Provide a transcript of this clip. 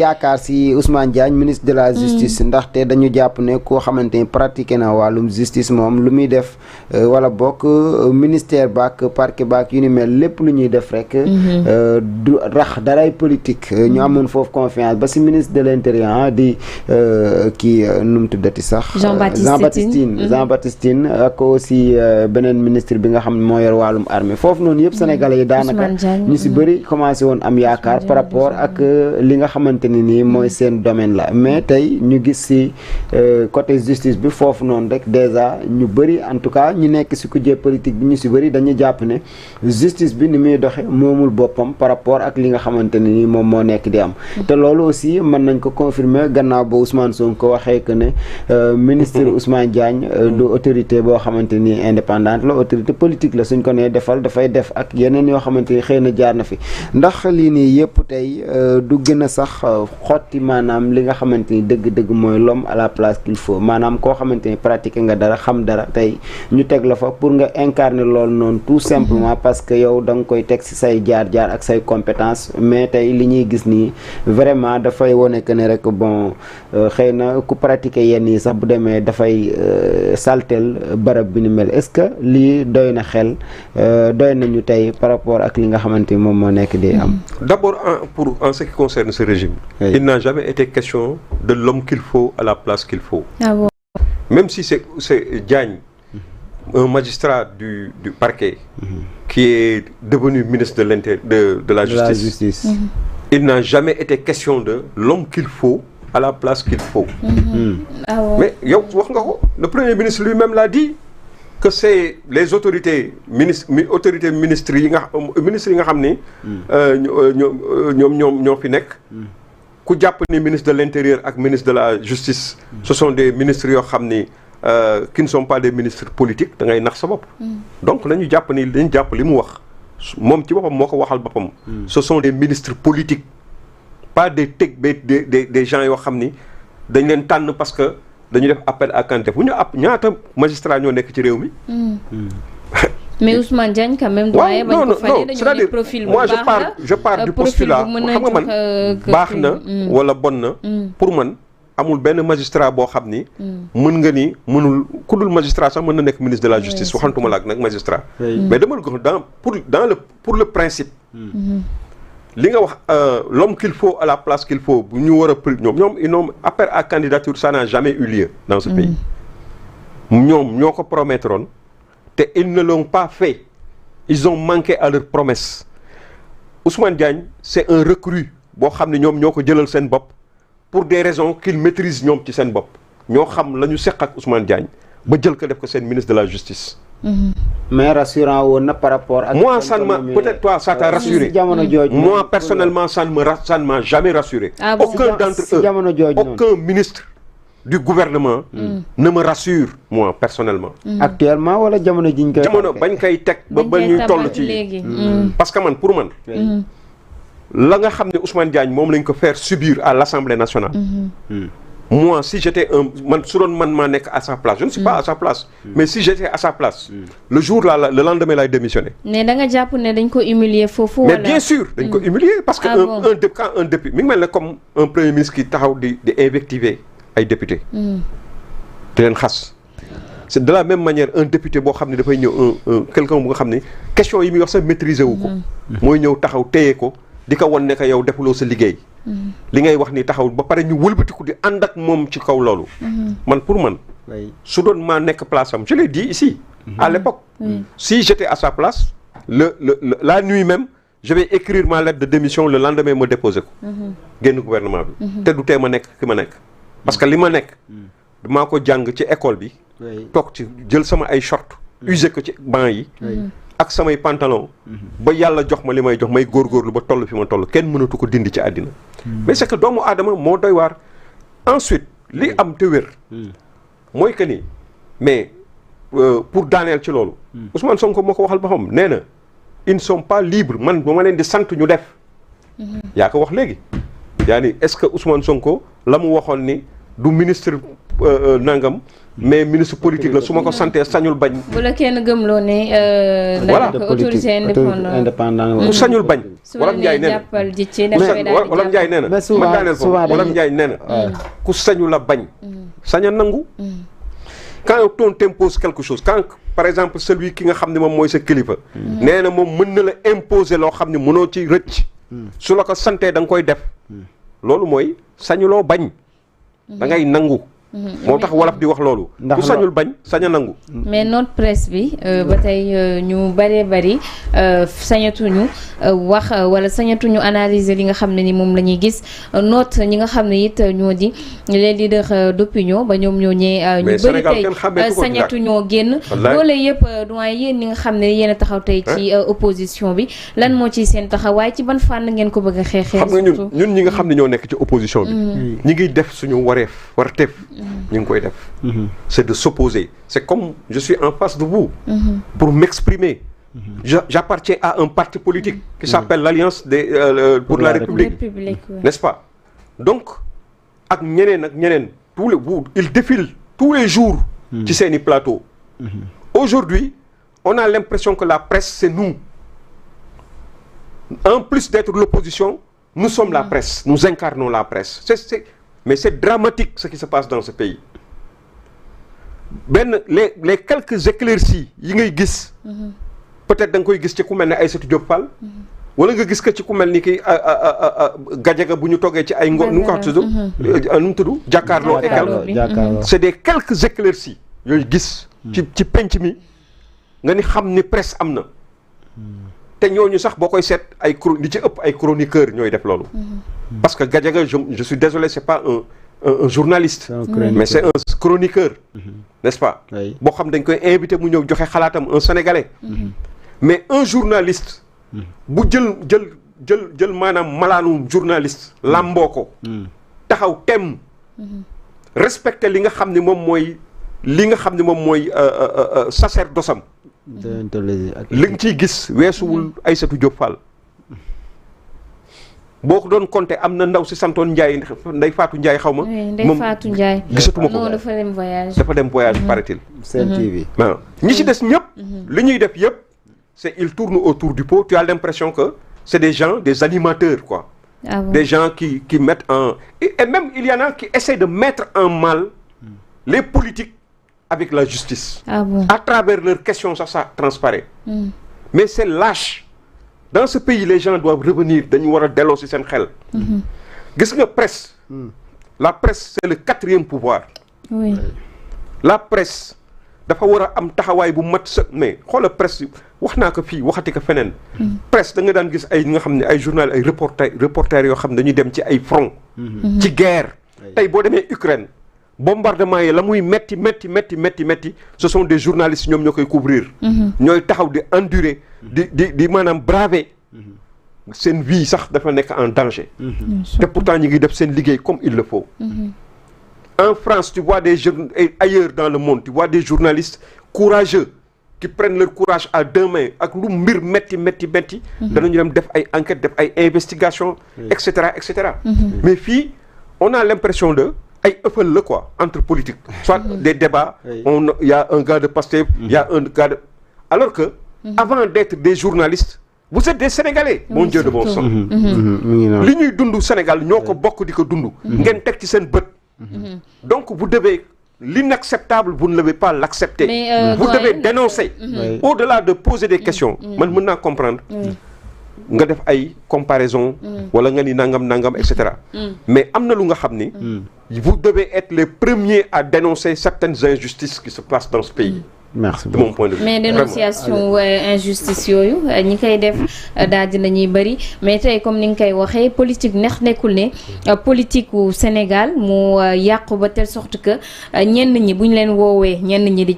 yaakaar si Ousmane Diagne ministre de la justice ndaxte dañu jàpp ne koo xamante ni pratiqué na wàllum justice moom lu muy def wala bokk ministère baak parquet baak yu ni mel lépp lu ñuy def rek du rax daray politique ñu amoon foofu confiance ba si ministre de l'intérieur di kii nu mu tuddati sax Jean Baptiste Tine ak aussi beneen ministre bi nga xam ne moo yor wàllum armée foofu noonu yëpp sénégalais yi daanaka ñu si bëri commencé woon am yaakaar par rapport ak li nga xamante ni nii mooy seen domaine la mais tey ñu gis si côté justice bi foofu noonu rek déjà ñu bëri en tout cas ñu nekk si kujje politique bi ñu si bëri dañuy jàpp ne justice bi ni muy doxe moomul boppam par rapport ak li nga xamante ni nii moom moo nekk di am te loolu aussi mën nañ ko confirmer gannaaw ba Ousmane Sonko waxee que ne ministre Ousmane Diagne du autorité boo xamante ni indépendante la autorité politique la suñ ko nee defal dafay def ak yeneen yoo xamante ni xëy na jaar na fi ndax lii nii yëpp tey du gën a sax xotti maanaam li nga xamante ni dëgg-dëgg mooy l'homme à la place qu'il faut maanaam koo xamante ni pratiquer nga dara xam dara tey ñu teg la fa pour nga incarner loolu noonu tout simplement parce que yow da nga koy teg ci say jaar-jaar ak say compétence mais tey li ñuy gis nii vraiment dafay wone que ne rek bon xëy na ku pratiquer yenn yi sax bu demee dafay saltel barab bi ni mel est-ce que lii doy na xel doy nañu tey par rapport ak li nga xamante ni moom moo nekk di am. D'abord en ce qui concerne ce régime, oui. Il n'a jamais été question de l'homme qu'il faut à la place qu'il faut. Ah bon? Même si c'est Diagne, un magistrat du parquet, qui est devenu ministre de la justice, il n'a jamais été question de l'homme qu'il faut à la place qu'il faut. Ah bon? Mais le Premier ministre lui-même l'a dit, que c'est les autorités ministres yi nga xam ni ñoo fi nekk ku jàpp ni ministre de l'intérieur ak ministre de la justice ce sont des ministres yoo xam ni qui ne sont pas des ministres politiques da ngay nax sa bopp donc dañu jàpp li mu wax moom ci boppam moo ko waxal boppam ce sont des ministres politiques pas des gens yoo xam ni dañ leen tànn parce que dañu def appel à candidature bu ñu ñaata magistrat ñoo nekk ci réew mi. mais Ousmane Diagne quand même. waaw non c'est-à-dire moi je pars du postulat xam nga man baax na wala bon na. pour man amul benn magistrat boo xam ni. mën nga ni mënul ku dul magistrat sax mën na nekk ministre de la justice waxantuma la ak nag magistrat. mais dama la ko pour le principe. li nga wax l'homme qu'il faut à la place qu'il faut bu ñu war a ñoom ils n'ont appel à candidature ça n'a jamais eu lieu dans ce pays ñoom ñoo ko promettroon te ils ne l'ont pas fait ils ont manqué à leur promesse Ousmane Diagne c'est un recrue boo xam ne ñoom ñoo ko jëlal seen bopp pour des raisons qu'ils maîtrisent ñoom ci seen bopp ñoo xam la ñu seq ak Ousmane Diagne ba jël ko def ko seen ministre de la justice. mais rassurant woon na par rapport ak. moi ça ne m'a peut-être toi ça t'a rassuré. moi personnellement ça ne m'a jamais rassuré. Aucun d'entre eux, aucun ministre du gouvernement. ne me rassure moi personnellement. actuellement wala jamono jiñ koy. jamono bañ koy teg ba ñuy toll ci. parce que man pour man. la nga xam ne Ousmane Diagne moom lañ ko faire subir à l'Assemblée nationale. Moi, si j'étais man maa nekk à sa place, je ne suis pas à sa place, mais si j'étais à sa place, le jour là, le lendemain laay démissionné. mais da nga jàpp ne dañ ko humilier foofu. mais bien sûr dañ ko humilier parce que quand un député mi ngi mel ne comme un premier ministre qui taxaw di invectiver ay députés. di leen xas. c'est de la même manière un député boo xam ne dafay ñëw quelqu'un bu nga xam ne question yi muy wax sax maîtriser wu ko. mooy ñëw taxaw téye ko di ko wan ne que yow defuloo sa liggéey. li ngay wax ni taxaw ba pare ñu wëlbatiku di ànd ak moom ci kaw loolu. man pour man. su doon maa nekk place am je l'ai dit ici. à l'époque. si j'étais à sa place la nuit même je vais écrire ma lettre de démission le lendemain ma déposer ko. génn gouvernement bi. te du tee ma nekk ki ma nekk. parce que li ma nekk. maa ko jàng ci école bi. toog ci jël sama ay short usé ko ci banc yi. ak samay pantalon ba yàlla jox ma li may jox may góorgóorlu ba toll fi ma toll kenn mënatu ko dindi ci àddina mais c'est que doomu aadama moo doy waar ensuite li am te wér mooy que ni mais pour daaneel ci loolu Ousmane Sonko moo ko waxal ba xam nee na ils ne sont pas libres man ba ma leen di sant ñu def yaa ko wax léegi yaa ni est-ce que Ousmane Sonko la mu waxoon ni du ministre nangam mais ministre politique la su ma ko santee sañul bañ. bu la kenn gëmloo ne. voilà autorité indépendant ku sañul bañ. wala Ndiaye nee na wala Ndiaye nee na ma daaneel foofu wala Ndiaye nee na ku sañu la bañ. sañ a nangu. quand on t'impose quelque chose quand par exemple celui ki nga xam ne moom mooy sa kilifa. nee na moom mën na la imposer loo xam ne mënoo ci rëcc. su la ko santee da nga koy def. loolu mooy sañuloo bañ. da ngay nangu. moo tax wolof di wax loolu. ku sañul bañ sañ a nangu. mais note presse bi ba tey ñu bëree bëri sañatuñu wax wala sañatuñu analyser li nga xam ne ni moom la ñuy gis note ñi nga xam ne it ñoo di les leaders d'opinion ba ñoom ñoo ñee ñu bëri tey sañatuñoo génn. loole yëpp doyen yéen ñi nga xam ne yéen a taxaw tey ci opposition bi lan moo ci seen taxawaay ci ban fànn ngeen ko bëgg a xeexee. xam nga ñun ñi nga xam ne ñoo nekk ci opposition bi. ñi ngi def suñu warteef. ñu ngi koy def. C'est de s'opposer. C'est comme je suis en face de vous. Pour m'exprimer. J'appartiens à un parti politique qui s'appelle l'Alliance pour la République. N'est-ce pas? Donc ak ñeneen ils défilent tous les jours ci seeni plateau. Aujourd'hui on a l'impression que la presse c'est nous. En plus d'être l'opposition, nous sommes la presse, nous incarnons la presse. Mais c'est dramatique ce qui se passe dans ce pays. Les quelques éclaircies yi ngay gis. Peut-être da nga koy gis ci ku mel ne Aïssatou Diop Fall. wala nga gis ko ci ku mel ni ki Gadiaga bu ñu toggee ci ay nu mu ko nu mu tudd jàkkaarloo et quelques. C'est des quelques éclaircies yooyu gis. ci penc mi nga ni xam ni presse am na. te ñooñu sax boo koy seet ay li ci ëpp ay chroniqueurs ñooy def loolu. Parce que Gadiaga je suis désolé c'est pas un journaliste. Mais c'est un chroniqueur. N'est-ce pas? boo xam dañ koy invité mu ñëw joxe xalaatam un Sénégalais. Mais un journaliste. bu jël maanaam malaanu journaliste. lamboo ko. taxaw temm. respecté li nga xam ne moom mooy sacerdosam. li nga ciy gis weesuwul Aïssatou Diop Fall. boo ko doon compter am na ndaw si santoon Ndiaye Ndeye Fatou Ndiaye xaw ma. Ndeye Fatou Ndiaye gisatuma ko. non dafa dem voyage. dafa dem voyage paraît-il. Sen TV. waaw ñi ci des ñëpp. li ñuy def yëpp c'est ils tournent autour du pot. Tu as l'impression que c'est des gens des animateurs quoi. Ah bon? Des gens qui mettent en et même il y en a qui essaient de mettre en mal les politiques avec la justice. Ah bon? À travers leurs questions ça transparaît. Mais c'est lâche. Dans ce pays les gens doivent revenir dañu war a delloo ci seen xel. gis nga presse. La presse c'est le 4e pouvoir. Oui. La presse dafa war a am taxawaay bu mat sa mais xoolal presse wax naa ko fii waxati ko feneen. presse da nga daan gis ay nga xam ne ay journal ay reporters yoo xam ne dañuy dem ci ay front. ci guerre. tey boo demee Ukraine bombardement yi la muy metti ce sont des journalistes ñoom ñoo koy couvrir. ñooy taxaw di endurer. di maanaam braver. seen vie sax dafa nekk en danger. te pourtant ñi ngi def seen liggéey comme il le faut. En France, tu vois des jeunes, et ailleurs dans le monde, tu vois des journalistes courageux qui prennent leur courage à deux mains ak lu mbir metti danañu dem def ay enquêtes def ay investigations et cetera. Mais fii on a l'impression de ay ëffal la quoi entre politique soit des débats il y a un gars de Pastef il y a un gars de alors que avant d'être des journalistes vous êtes des Sénégalais mon Dieu de bon sang li ñuy dund Sénégal ñoo ko bokk di ko dund ngeen teg ci seen bët. Donc vous devez l'inacceptable vous ne devez pas l'accepter. Vous devez dénoncer. Au-delà de poser des questions. Man mën naa comprendre. nga def ay comparaison wala nga ni nangam et cetera. Mais am na lu nga xam ni. Vous devez être les premiers à dénoncer certaines injustices qui se passent dans ce pays. Merci de mon point de vue. Mais dénonciation injustice yooyu ñi koy def daal dinañuy bëri mais tey comme ni nga koy waxee politique nekkul ne politique u Sénégal mu yàqu ba telle sorte que ñenn ñi bu ñu leen woowee ñenn ñi di